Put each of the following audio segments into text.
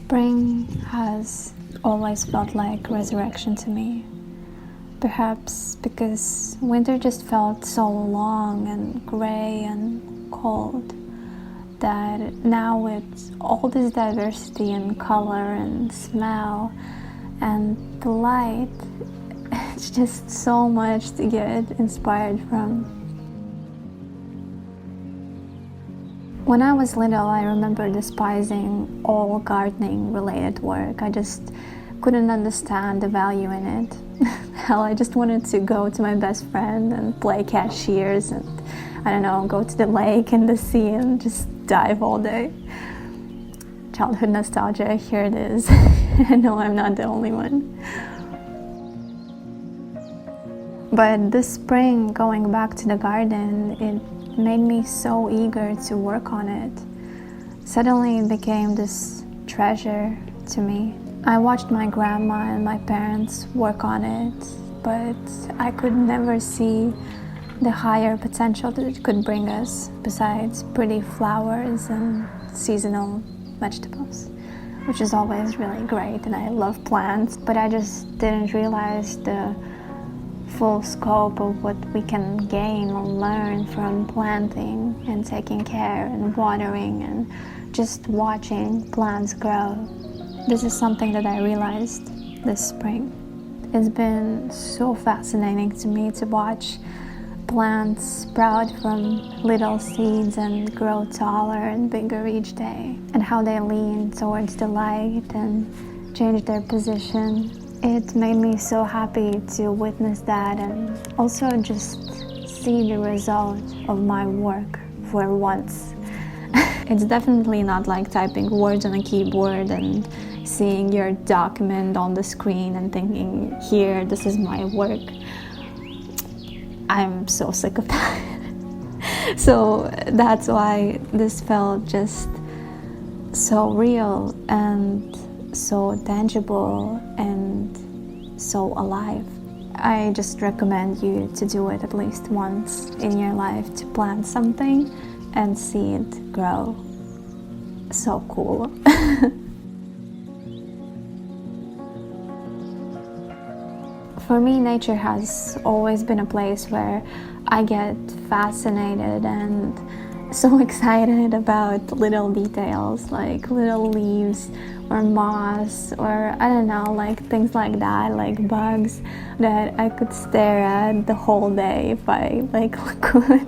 Spring has always felt like resurrection to me. Perhaps because winter just felt so long and gray and cold that now with all this diversity in color and smell and the light, it's just so much to get inspired from. When I was little, I remember despising all gardening related work. I just couldn't understand the value in it. Hell, I just wanted to go to my best friend and play cashiers and, I don't know, go to the lake and the sea and just dive all day. Childhood nostalgia, here it is. I know I'm not the only one. But this spring, going back to the garden, it made me so eager to work on it. Suddenly it became this treasure to me. I watched my grandma and my parents work on it, but I could never see the higher potential that it could bring us besides pretty flowers and seasonal vegetables, which is always really great, and I love plants, but I just didn't realize the full scope of what we can gain and learn from planting and taking care and watering and just watching plants grow. This is something that I realized this spring. It's been so fascinating to me to watch plants sprout from little seeds and grow taller and bigger each day, and how they lean towards the light and change their position. It made me so happy to witness that and also just see the result of my work for once. It's definitely not like typing words on a keyboard and seeing your document on the screen and thinking, here, this is my work. I'm so sick of that. So that's why this felt just so real and so tangible and so alive. I just recommend you to do it at least once in your life, to plant something and see it grow. So cool. For me, nature has always been a place where I get fascinated and so excited about little details, like little leaves or moss or I don't know, like things like that, like bugs that I could stare at the whole day if I could.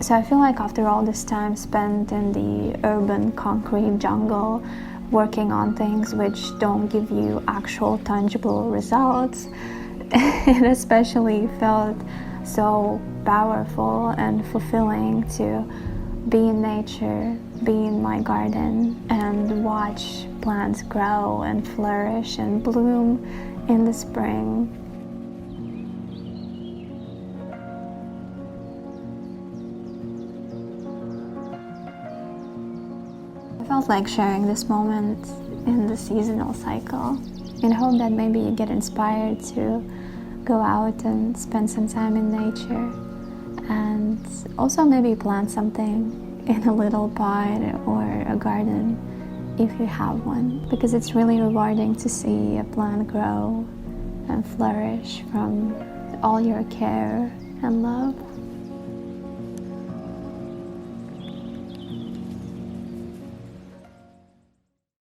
So I feel like after all this time spent in the urban concrete jungle working on things which don't give you actual tangible results, it especially felt so powerful and fulfilling to be in nature, be in my garden and watch plants grow and flourish and bloom in the spring. I felt like sharing this moment in the seasonal cycle in hope that maybe you get inspired to go out and spend some time in nature and also maybe plant something in a little pot or a garden if you have one, because it's really rewarding to see a plant grow and flourish from all your care and love.